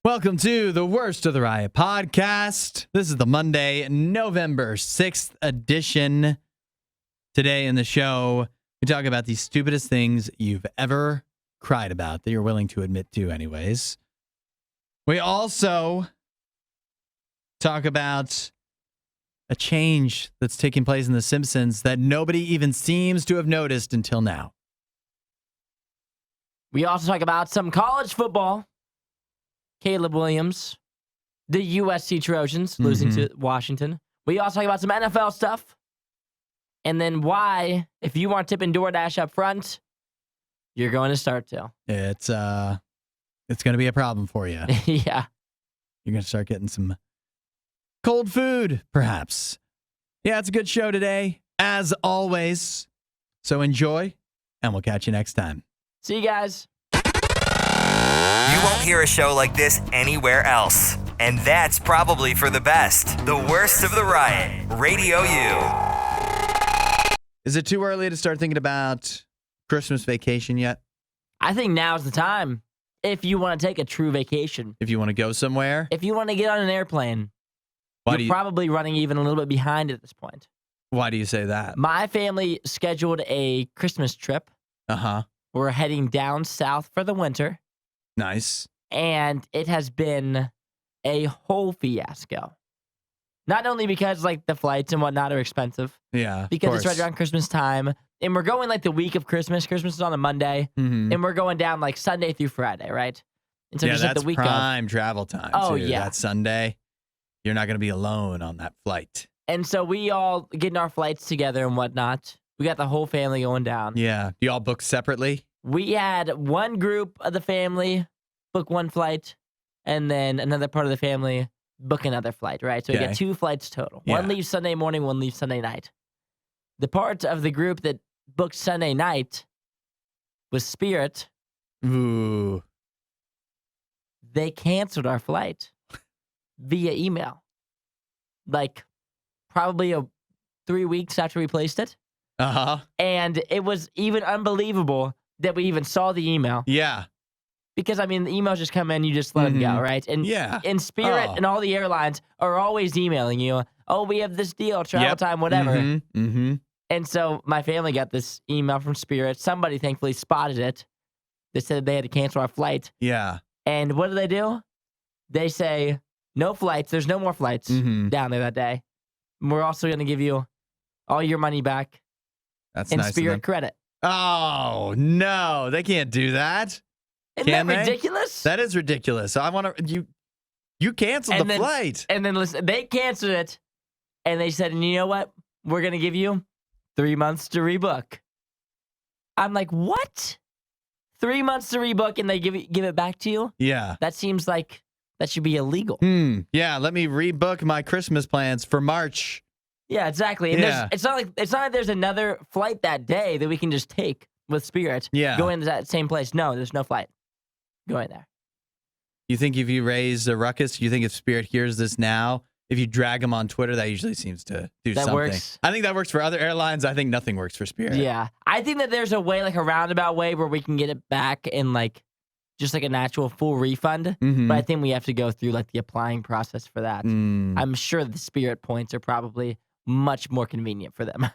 Welcome to the Worst of the Riot podcast. This is the Monday, November 6th edition. Today in the show, we talk about the stupidest things you've ever cried about that you're willing to admit to anyways. We also talk about a change that's taking place in The Simpsons that nobody even seems to have noticed until now. We also talk about some college football. Caleb Williams, the USC Trojans losing to Washington. We also talk about some NFL stuff. And then why, if you aren't tipping DoorDash up front, you're going to start to. It's going to be a problem for you. Yeah. You're going to start getting some cold food, perhaps. Yeah, it's a good show today, as always. So enjoy, and we'll catch you next time. See you guys. You won't hear a show like this anywhere else. And that's probably for the best. The Worst of the Riot. Radio U. Is it too early to start thinking about Christmas vacation yet? I think now's the time. If you want to take a true vacation. If you want to go somewhere? If you want to get on an airplane. You're probably running even a little bit behind at this point. Why do you say that? My family scheduled a Christmas trip. Uh-huh. We're heading down south for the winter. Nice. And it has been a whole fiasco. Not only because the flights and whatnot are expensive. Yeah. Because it's right around Christmas time. And we're going the week of Christmas. Christmas is on a Monday. Mm-hmm. And we're going down Sunday through Friday, right? And so yeah, just that's the week prime travel time. Oh, too. yeah. That Sunday, you're not going to be alone on that flight. And so we all getting our flights together and whatnot. We got the whole family going down. Yeah. Do you all book separately? We had one group of the family book one flight, and then another part of the family book another flight, right? So we got 2 flights total. Yeah. One leaves Sunday morning, one leaves Sunday night. The part of the group that booked Sunday night was Spirit. Ooh. They canceled our flight via email. Probably 3 weeks after we placed it. Uh-huh. And it was even unbelievable that we even saw the email. Yeah. Because, the emails just come in, you just let them go, right? And in Spirit and all the airlines are always emailing you, oh, we have this deal, travel time, whatever. Mm-hmm. Mm-hmm. And so my family got this email from Spirit. Somebody thankfully spotted it. They said they had to cancel our flight. Yeah. And what do? They say, no flights. There's no more flights down there that day. And we're also going to give you all your money back. That's and nice. Spirit credit. Oh, no. They can't do that. Isn't that ridiculous? That is ridiculous. I want to. You canceled the flight. And then listen, they canceled it, and they said, and you know what? We're going to give you 3 months to rebook. I'm like, what? 3 months to rebook, and they give it back to you? Yeah. That seems like that should be illegal. Yeah, let me rebook my Christmas plans for March. Yeah, exactly. And it's not like there's another flight that day that we can just take with Spirit. Yeah. Going to that same place. No, there's no flight going there. You think if you raise a ruckus, you think if Spirit hears this now, if you drag them on Twitter, that usually seems to do something. That works. I think that works for other airlines. I think nothing works for Spirit. Yeah. I think that there's a way, a roundabout way where we can get it back in just an actual full refund. Mm-hmm. But I think we have to go through the applying process for that. I'm sure the Spirit points are probably much more convenient for them.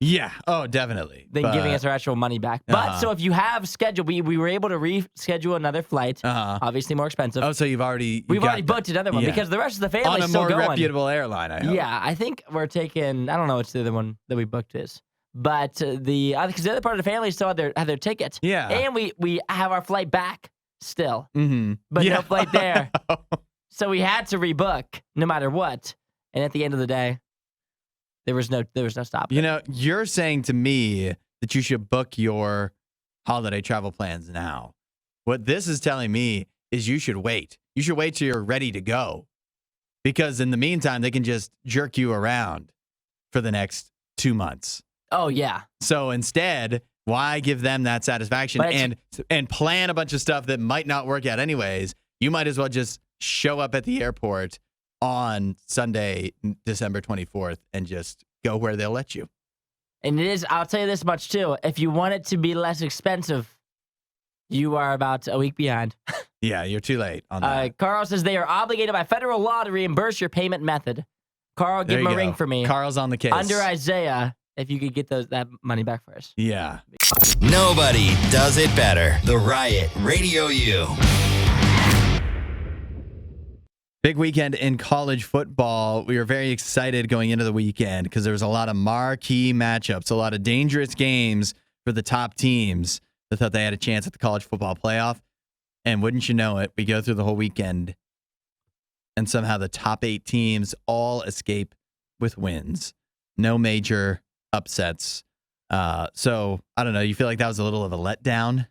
Yeah. Oh, definitely. Than giving us our actual money back. But so if you have scheduled, we were able to reschedule another flight. Obviously more expensive. Oh, so we've already booked another one because the rest of the family is still going. On a more reputable airline, I hope. Yeah, I think we're taking. I don't know which the other one that we booked is, but because the other part of the family still had their ticket. Yeah. And we have our flight back still. Mm-hmm. But no flight there. So we had to rebook no matter what. And at the end of the day, there was no stopping. You're saying to me that you should book your holiday travel plans now. What this is telling me is you should wait. You should wait till you're ready to go. Because in the meantime, they can just jerk you around for the next 2 months. Oh, yeah. So instead, why give them that satisfaction and plan a bunch of stuff that might not work out anyways? You might as well just show up at the airport on Sunday, December 24th, and just go where they'll let you. And I'll tell you this much too. If you want it to be less expensive, you are about a week behind. Yeah, you're too late on that. Carl says they are obligated by federal law to reimburse your payment method. Carl, give There him you a ring go. for me. Carl's on the case. Under Isaiah, if you could get that money back for us. Yeah. Nobody does it better. The Riot Radio U. Big weekend in college football. We were very excited going into the weekend because there was a lot of marquee matchups, a lot of dangerous games for the top teams that thought they had a chance at the college football playoff. And wouldn't you know it, we go through the whole weekend and somehow the top 8 teams all escape with wins. No major upsets. So, I don't know. You feel like that was a little of a letdown?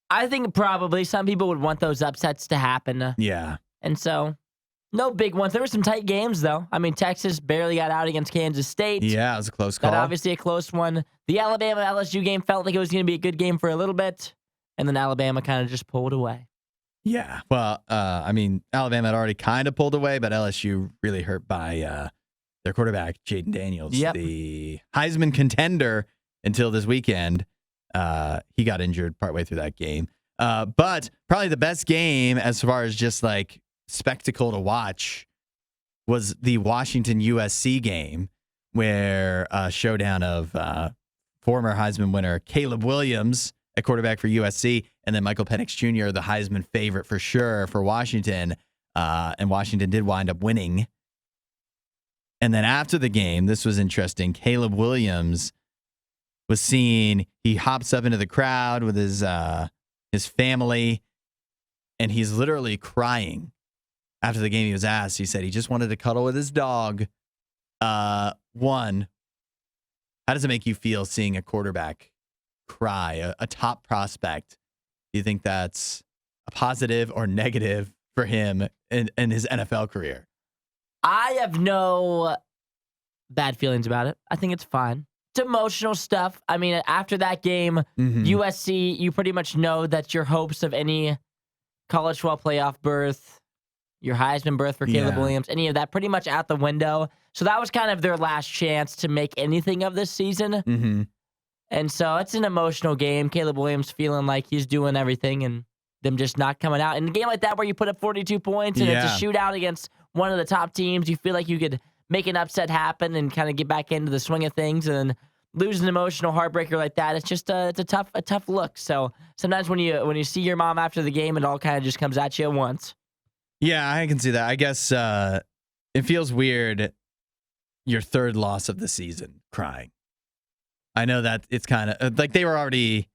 I think probably some people would want those upsets to happen. Yeah. And so, no big ones. There were some tight games, though. I mean, Texas barely got out against Kansas State. Yeah, it was a close call. That obviously a close one. The Alabama-LSU game felt like it was going to be a good game for a little bit, and then Alabama kind of just pulled away. Yeah. Well, I mean, Alabama had already kind of pulled away, but LSU really hurt by their quarterback, Jaden Daniels, the Heisman contender until this weekend. He got injured partway through that game. But probably the best game as far as just like spectacle to watch was the Washington USC game, where a showdown of former Heisman winner Caleb Williams at quarterback for USC, and then Michael Penix Jr., the Heisman favorite for sure for Washington. And Washington did wind up winning. And then after the game, this was interesting. Caleb Williams was seen. He hops up into the crowd with his family, and he's literally crying. After the game, he was asked, he said he just wanted to cuddle with his dog. One, how does it make you feel seeing a quarterback cry, a top prospect? Do you think that's a positive or negative for him in his NFL career? I have no bad feelings about it. I think it's fine. It's emotional stuff. I mean, after that game, USC, you pretty much know that your hopes of any college football playoff berth, your Heisman berth for Caleb Williams, any of that, pretty much out the window. So that was kind of their last chance to make anything of this season. Mm-hmm. And so it's an emotional game. Caleb Williams feeling like he's doing everything and them just not coming out. In a game like that where you put up 42 points and it's a shootout against one of the top teams, you feel like you could make an upset happen and kind of get back into the swing of things, and then lose an emotional heartbreaker like that. It's just it's a tough look. So sometimes when you see your mom after the game, it all kind of just comes at you at once. Yeah, I can see that. I guess it feels weird, your third loss of the season, crying. I know that it's kind of like they were already,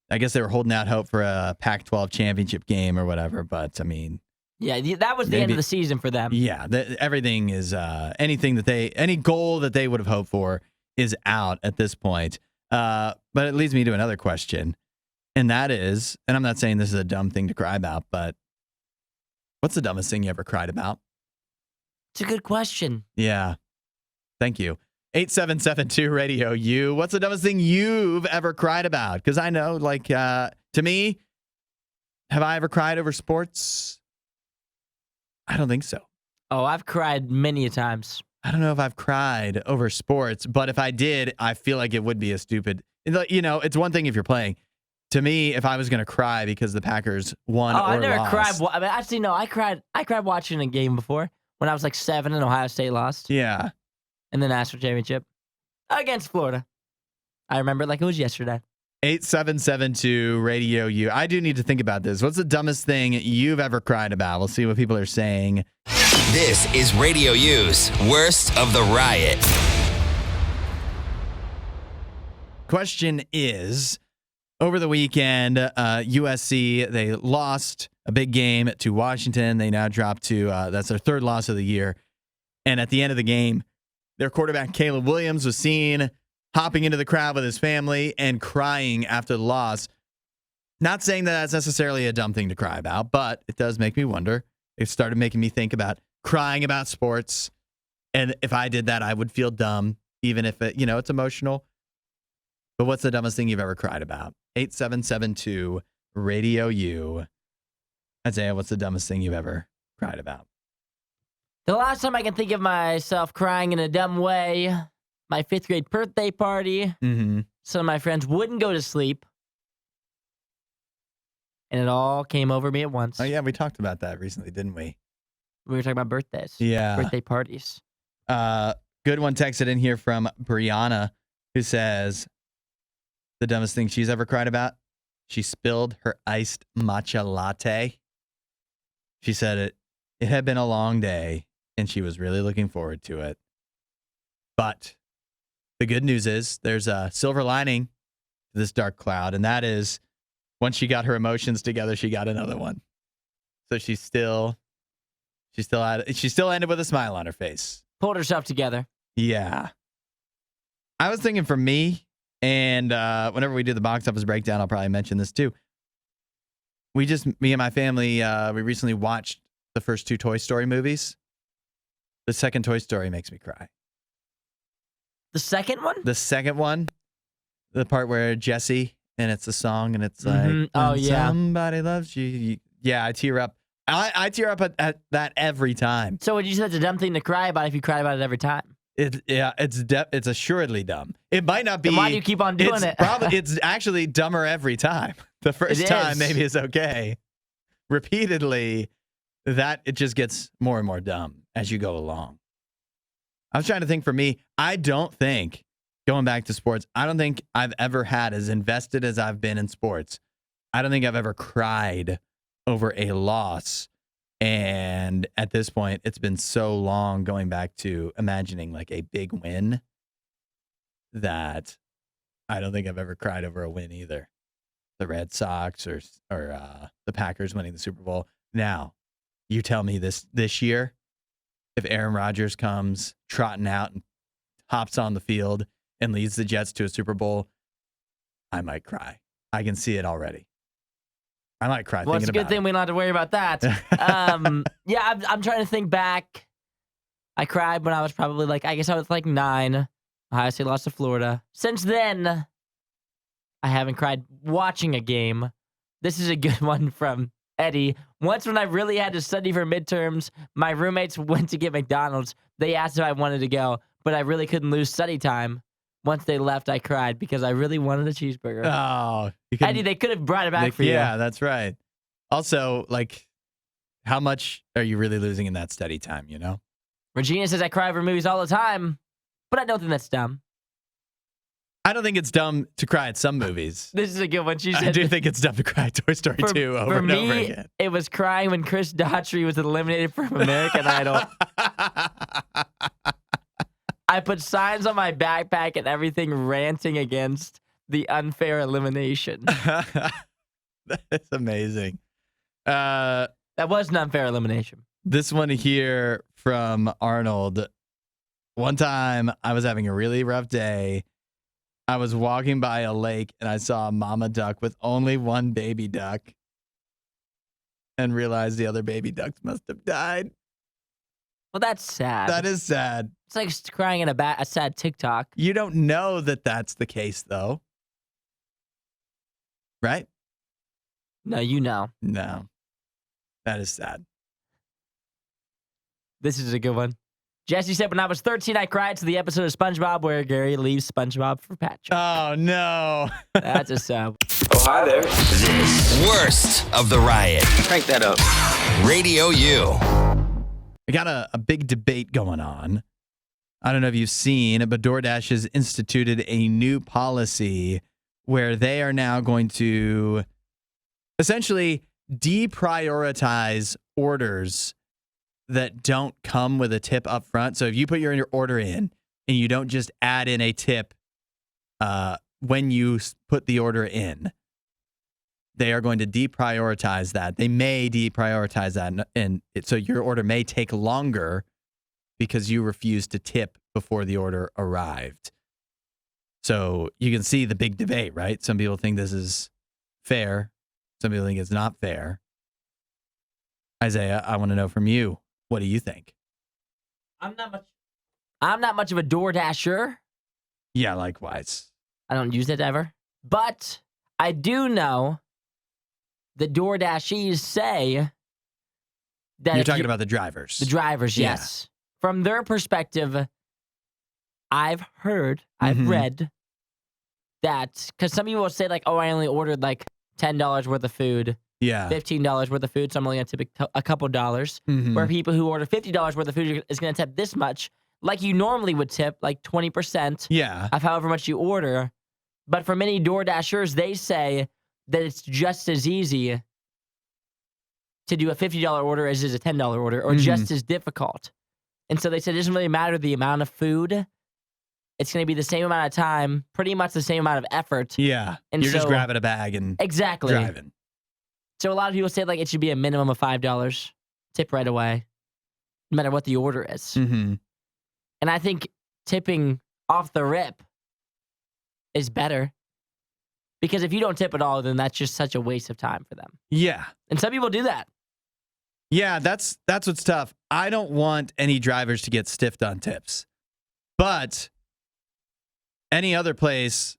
I guess they were holding out hope for a Pac-12 championship game or whatever, but I mean. Yeah, that was the end of the season for them. Yeah, everything is, any goal that they would have hoped for is out at this point. But it leads me to another question, and that is, and I'm not saying this is a dumb thing to cry about, but what's the dumbest thing you ever cried about? It's a good question. Yeah. Thank you. 8772 Radio U. What's the dumbest thing you've ever cried about? Because I know, like, to me, have I ever cried over sports? I don't think so. Oh, I've cried many a times. I don't know if I've cried over sports, but if I did, I feel like it would be a stupid, you know, it's one thing if you're playing. To me, if I was going to cry because the Packers won or lost. I never cried. I mean, actually, no, I cried watching a game before when I was like 7 and Ohio State lost. Yeah. In the national championship against Florida. I remember it like it was yesterday. 8772 Radio U. I do need to think about this. What's the dumbest thing you've ever cried about? We'll see what people are saying. This is Radio U's Worst of the Riot. Question is, over the weekend, USC, they lost a big game to Washington. They now dropped to, that's their third loss of the year. And at the end of the game, their quarterback, Caleb Williams, was seen hopping into the crowd with his family and crying after the loss. Not saying that that's necessarily a dumb thing to cry about, but it does make me wonder. It started making me think about crying about sports. And if I did that, I would feel dumb, even if it, it's emotional. But what's the dumbest thing you've ever cried about? 8772 Radio U. Isaiah, what's the dumbest thing you've ever cried about? The last time I can think of myself crying in a dumb way, my 5th grade birthday party. Mm-hmm. Some of my friends wouldn't go to sleep. and it all came over me at once. Oh, yeah, we talked about that recently, didn't we? We were talking about birthdays. Yeah. Birthday parties. Good one texted in here from Brianna, who says the dumbest thing she's ever cried about. She spilled her iced matcha latte. She said it had been a long day, and she was really looking forward to it. But the good news is there's a silver lining to this dark cloud, and that is once she got her emotions together, she got another one. So she still ended with a smile on her face. Pulled herself together. Yeah. I was thinking for me, and whenever we do the box office breakdown, I'll probably mention this too. Me and my family, we recently watched the first 2 Toy Story movies. The second Toy Story makes me cry. The second one? The second one, the part where Jesse, and it's a song, and it's like, oh, when yeah. somebody loves you. Yeah, I tear up. I tear up at that every time. So would you say that's a dumb thing to cry about if you cried about it every time? It's assuredly dumb. It might not be. Then why do you keep on doing it? It's actually dumber every time. The first time maybe is okay. Repeatedly, it just gets more and more dumb as you go along. I was trying to think for me. I don't think, going back to sports, I don't think I've ever had as invested as I've been in sports. I don't think I've ever cried over a loss. And at this point, it's been so long going back to imagining like a big win that I don't think I've ever cried over a win either. The Red Sox or the Packers winning the Super Bowl. Now, you tell me this year, if Aaron Rodgers comes trotting out and hops on the field and leads the Jets to a Super Bowl, I might cry. I can see it already. I might cry thinking about it. Well, it's a good thing we don't have to worry about that. Yeah, I'm trying to think back. I cried when I was probably I guess I was 9. Ohio State lost to Florida. Since then, I haven't cried watching a game. This is a good one from Eddie. Once when I really had to study for midterms, my roommates went to get McDonald's. They asked if I wanted to go, but I really couldn't lose study time. Once they left, I cried because I really wanted a cheeseburger. Oh, Eddie, they could have brought it back for you. Yeah, that's right. Also, how much are you really losing in that study time, you know? Regina says I cry over movies all the time, but I don't think that's dumb. I don't think it's dumb to cry at some movies. This is a good one. She said, I do think it's dumb to cry at Toy Story 2 over and over again. It was crying when Chris Daughtry was eliminated from American Idol. I put signs on my backpack and everything ranting against the unfair elimination. That's amazing. That was an unfair elimination. This one here from Arnold. One time I was having a really rough day. I was walking by a lake and I saw a mama duck with only one baby duck and realized the other baby ducks must have died. Well, that's sad. That is sad. It's like crying in a sad TikTok. You don't know that that's the case, though. Right? No, you know. No. That is sad. This is a good one. Jesse said, when I was 13, I cried to the episode of SpongeBob where Gary leaves SpongeBob for Patrick. Oh, no. That's a sad. Oh, hi there. This worst of the riot. Crank that up. Radio U. We got a big debate going on. I don't know if you've seen, but DoorDash has instituted a new policy where they are now going to essentially deprioritize orders that don't come with a tip up front. So if you put your order in and you don't just add in a tip when you put the order in, they are going to deprioritize that. They may deprioritize that, and so your order may take longer because you refused to tip before the order arrived. So you can see the big debate, right? Some people think this is fair. Some people think it's not fair. Isaiah, I want to know from you. What do you think? I'm not much of a DoorDasher. Yeah, likewise. I don't use it ever. But I do know the DoorDashies say that You're talking about the drivers. The drivers, Yeah. yes. From their perspective, I've heard, I've read that, because some people will say, I only ordered $10 worth of food, Yeah. $15 worth of food, so I'm only going to tip a couple dollars. Mhm. Where people who order $50 worth of food is going to tip this much, like you normally would tip, like 20% Yeah. of however much you order. But for many DoorDashers, they say that it's just as easy to do a $50 order as is a $10 order, or just as difficult. And so they said it doesn't really matter the amount of food. It's going to be the same amount of time, pretty much the same amount of effort. Yeah. And You're just so- grabbing a bag and Exactly. driving. So a lot of people say like it should be a minimum of $5, tip right away, no matter what the order is. Mm-hmm. And I think tipping off the rip is better. Because if you don't tip at all, then that's just such a waste of time for them. Yeah. And some people do that. Yeah, that's what's tough. I don't want any drivers to get stiffed on tips. But any other place,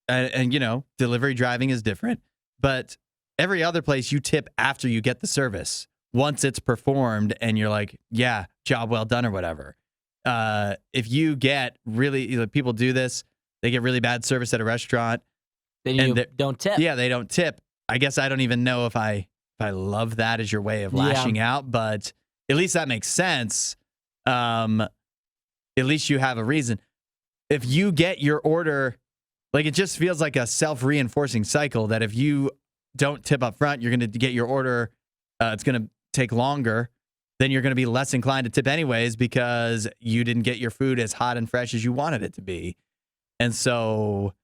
and you know, delivery driving is different, but every other place you tip after you get the service. Once it's performed and you're like, yeah, job well done or whatever. If you get really, people do this, they get really bad service at a restaurant. Then you don't tip. Yeah, they don't tip. I guess I don't even know if I love that as your way of lashing out, but at least that makes sense. At least you have a reason. If you get your order, like it just feels like a self-reinforcing cycle that if you don't tip up front, you're going to get your order. It's going to take longer. Then you're going to be less inclined to tip anyways because you didn't get your food as hot and fresh as you wanted it to be. And so,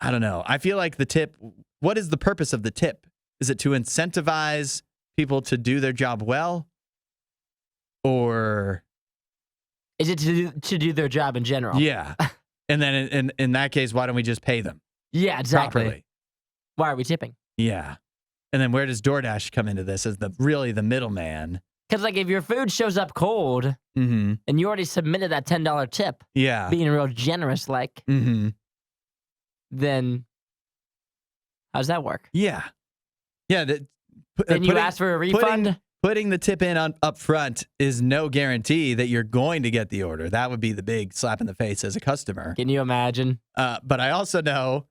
I don't know. I feel like the tip, what is the purpose of the tip? Is it to incentivize people to do their job well? Or is it to do their job in general? Yeah. And then in that case, why don't we just pay them? Yeah, exactly. Properly? Why are we tipping? Yeah. And then where does DoorDash come into this as really the middleman? Because like if your food shows up cold and you already submitted that $10 tip, being real generous like, then how does that work? Yeah. Yeah. Then you ask for a refund? Putting the tip in up front is no guarantee that you're going to get the order. That would be the big slap in the face as a customer. Can you imagine? But I also know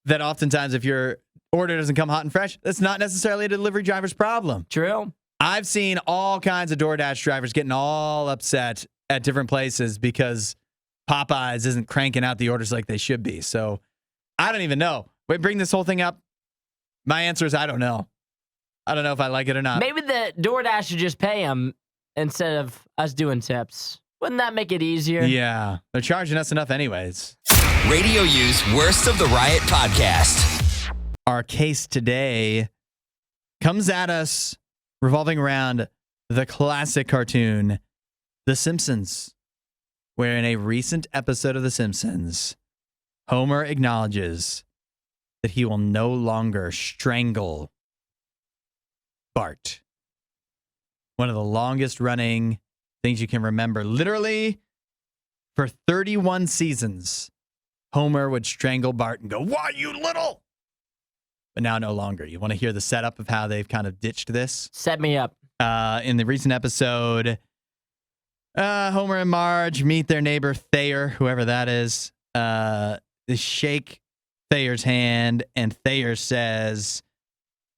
that oftentimes if your order doesn't come hot and fresh, that's not necessarily a delivery driver's problem. True. I've seen all kinds of DoorDash drivers getting all upset at different places because Popeyes isn't cranking out the orders like they should be. So I don't even know. Wait, bring this whole thing up. My answer is I don't know. I don't know if I like it or not. Maybe the DoorDash should just pay them instead of us doing tips. Wouldn't that make it easier? Yeah. They're charging us enough anyways. Radio U's Worst of the Riot podcast. Our case today comes at us revolving around the classic cartoon, The Simpsons, where in a recent episode of The Simpsons, Homer acknowledges that he will no longer strangle Bart. One of the longest running things you can remember. Literally, for 31 seasons, Homer would strangle Bart and go, "Why, you little?" But now no longer. You want to hear the setup of how they've kind of ditched this? Set me up. In the recent episode, Homer and Marge meet their neighbor Thayer, whoever that is. They shake Thayer's hand, and Thayer says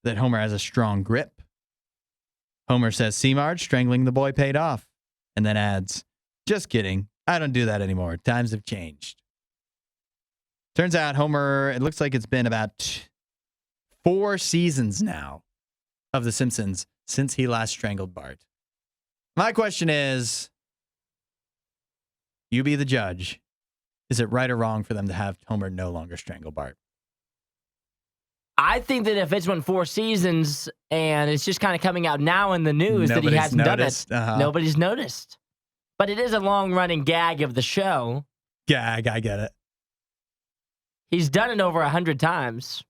that Homer has a strong grip. Homer says, "See, Marge, strangling the boy paid off." And then adds, "Just kidding. I don't do that anymore. Times have changed." Turns out Homer, it looks like it's been about 4 seasons now of The Simpsons since he last strangled Bart. My question is, you be the judge. Is it right or wrong for them to have Homer no longer strangle Bart? I think that if it's been 4 seasons and it's just kind of coming out now in the news that he hasn't noticed. done it, nobody's noticed. But it is a long-running gag of the show. Gag, I get it. He's done it over 100 times.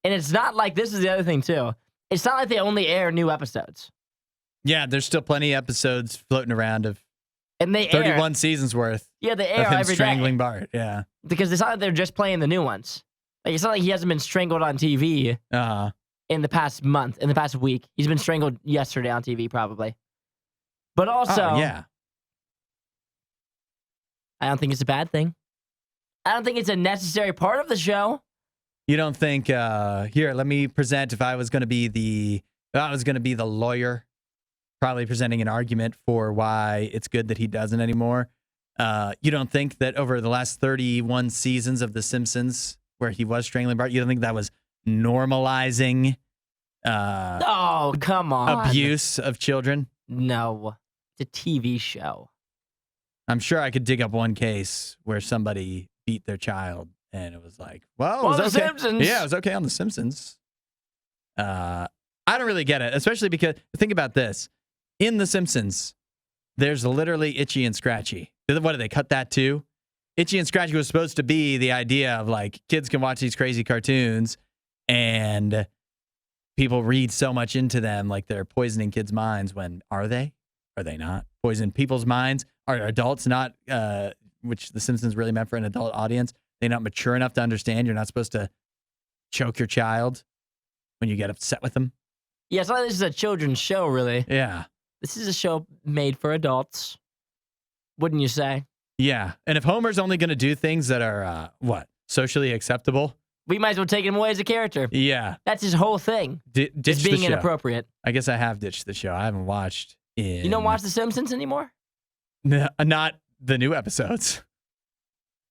And it's not like, this is the other thing, too. It's not like they only air new episodes. Yeah, there's still plenty of episodes floating around of And they 31 seasons worth Yeah, they air of him every strangling day. Bart. Yeah. Because it's not like they're just playing the new ones. Like, it's not like he hasn't been strangled on TV in the past month, in the past week. He's been strangled yesterday on TV, probably. But also, yeah. I don't think it's a bad thing. I don't think it's a necessary part of the show. You don't think here? Let me present. If I was going to be the lawyer, probably presenting an argument for why it's good that he doesn't anymore. You don't think that over the last 31 seasons of The Simpsons, where he was strangling Bart, you don't think that was normalizing? Oh, come on. Abuse of children? No, it's a TV show. I'm sure I could dig up one case where somebody beat their child, and it was like, well, it was The okay. Simpsons. Yeah, it was okay on The Simpsons. I don't really get it, especially because think about this. In The Simpsons, there's literally Itchy and Scratchy. What did they cut that to? Itchy and Scratchy was supposed to be the idea of like kids can watch these crazy cartoons and people read so much into them like they're poisoning kids' minds when are they? Are they not? Poison people's minds? Are adults not, which The Simpsons really meant for an adult audience, they're not mature enough to understand you're not supposed to choke your child when you get upset with them? Yeah, it's not like this is a children's show, really. Yeah. This is a show made for adults. Wouldn't you say? Yeah. And if Homer's only going to do things that are, socially acceptable? We might as well take him away as a character. Yeah. That's his whole thing. Ditch It's being the show. inappropriate. I guess I have ditched the show. I haven't watched in... You don't watch The Simpsons anymore? Not the new episodes.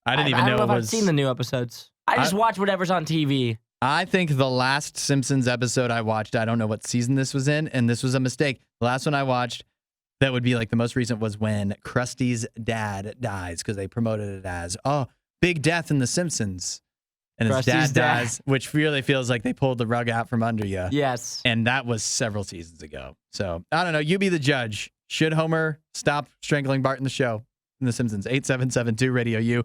I didn't even I know don't know it if was... I've seen the new episodes. I just watch whatever's on TV. I think the last Simpsons episode I watched, I don't know what season this was in, and this was a mistake. The last one I watched that would be like the most recent was when Krusty's dad dies, because they promoted it as, big death in The Simpsons. And his Krusty's dad dies, which really feels like they pulled the rug out from under you. Yes. And that was several seasons ago. So, I don't know. You be the judge. Should Homer stop strangling Bart in the show? In The Simpsons. 8772 Radio U.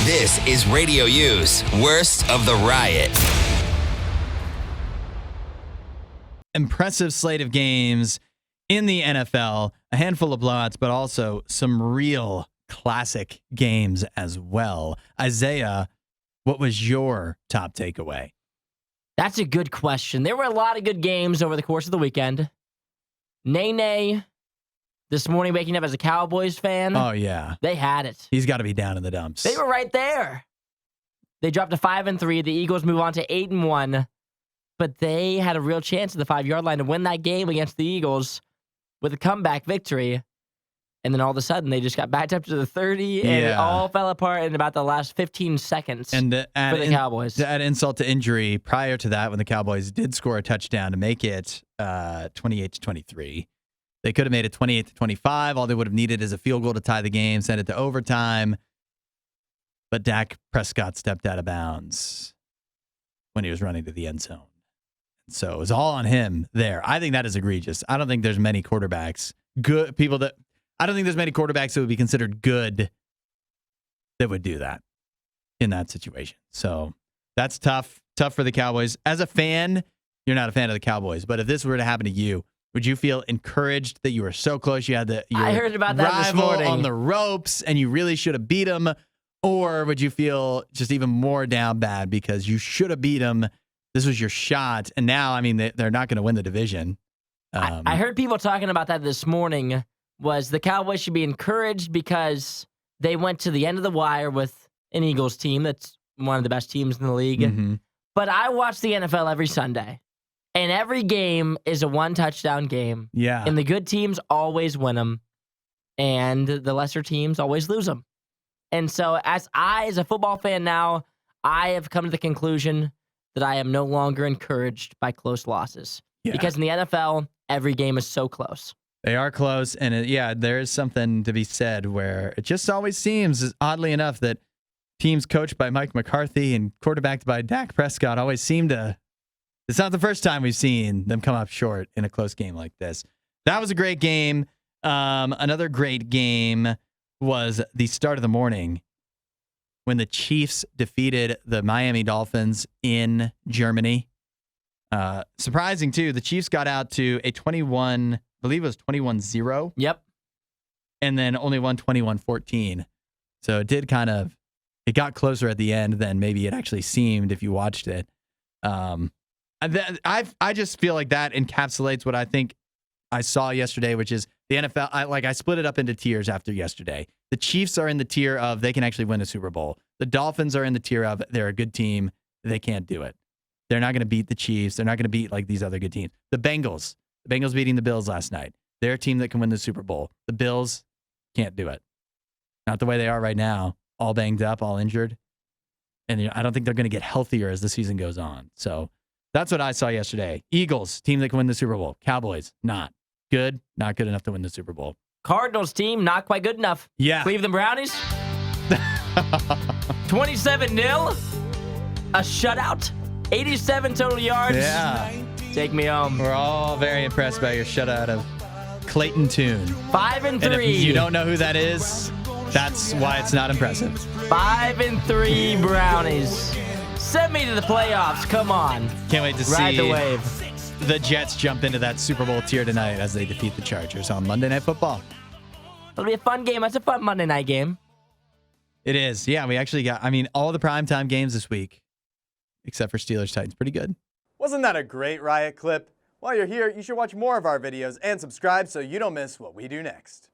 This is Radio U's Worst of the Riot. Impressive slate of games in the NFL. A handful of blowouts, but also some real classic games as well. Isaiah, what was your top takeaway? That's a good question. There were a lot of good games over the course of the weekend. Nene, this morning waking up as a Cowboys fan. Oh, yeah. They had it. He's got to be down in the dumps. They were right there. They dropped to 5-3. The Eagles move on to 8-1. But they had a real chance at the 5-yard line to win that game against the Eagles with a comeback victory. And then all of a sudden, they just got backed up to the 30, and it all fell apart in about the last 15 seconds and for the Cowboys. To add insult to injury, prior to that, when the Cowboys did score a touchdown to make it 28-23, they could have made it 28-25. All they would have needed is a field goal to tie the game, send it to overtime. But Dak Prescott stepped out of bounds when he was running to the end zone. So it was all on him there. I think that is egregious. I don't think there's many quarterbacks, I don't think there's many quarterbacks that would be considered good that would do that in that situation. So that's tough for the Cowboys. As a fan, you're not a fan of the Cowboys, but if this were to happen to you, would you feel encouraged that you were so close? You had I heard about that this morning. on the ropes and you really should have beat him? Or would you feel just even more down bad because you should have beat him? This was your shot. And now, I mean, they're not going to win the division. I heard people talking about that this morning. Was the Cowboys should be encouraged because they went to the end of the wire with an Eagles team that's one of the best teams in the league. Mm-hmm. But I watch the NFL every Sunday, and every game is a one-touchdown game. Yeah. And the good teams always win them, and the lesser teams always lose them. And so as a football fan now, I have come to the conclusion that I am no longer encouraged by close losses. Yeah. Because in the NFL, every game is so close. They are close, and there is something to be said where it just always seems, oddly enough, that teams coached by Mike McCarthy and quarterbacked by Dak Prescott always seem to. It's not the first time we've seen them come up short in a close game like this. That was a great game. Another great game was the start of the morning when the Chiefs defeated the Miami Dolphins in Germany. Surprising, too. The Chiefs got out to a 21. I believe it was 21-0. Yep. And then only won 21-14. So it got closer at the end than maybe it actually seemed if you watched it. I just feel like that encapsulates what I think I saw yesterday, which is the NFL. I split it up into tiers after yesterday. The Chiefs are in the tier of they can actually win a Super Bowl. The Dolphins are in the tier of they're a good team They can't do it. They're not going to beat the Chiefs. They're not going to beat like these other good teams. The Bengals beating the Bills last night. They're a team that can win the Super Bowl. The Bills can't do it. Not the way they are right now, all banged up, all injured. And I don't think they're going to get healthier as the season goes on. So that's what I saw yesterday. Eagles, team that can win the Super Bowl. Cowboys, not good enough to win the Super Bowl. Cardinals team, not quite good enough. Yeah. Cleveland Brownies, 27-0. A shutout. 87 total yards. Yeah. Take me home. We're all very impressed by your shutout of Clayton Tune. 5-3. And if you don't know who that is, that's why it's not impressive. 5-3 Brownies. Send me to the playoffs. Come on. Can't wait to Ride see the wave. the Jets jump into that Super Bowl tier tonight as they defeat the Chargers on Monday Night Football. It'll be a fun game. That's a fun Monday night game. It is. Yeah, we actually got, all the primetime games this week, except for Steelers-Titans. Pretty good. Wasn't that a great Riot clip? While you're here, you should watch more of our videos and subscribe so you don't miss what we do next.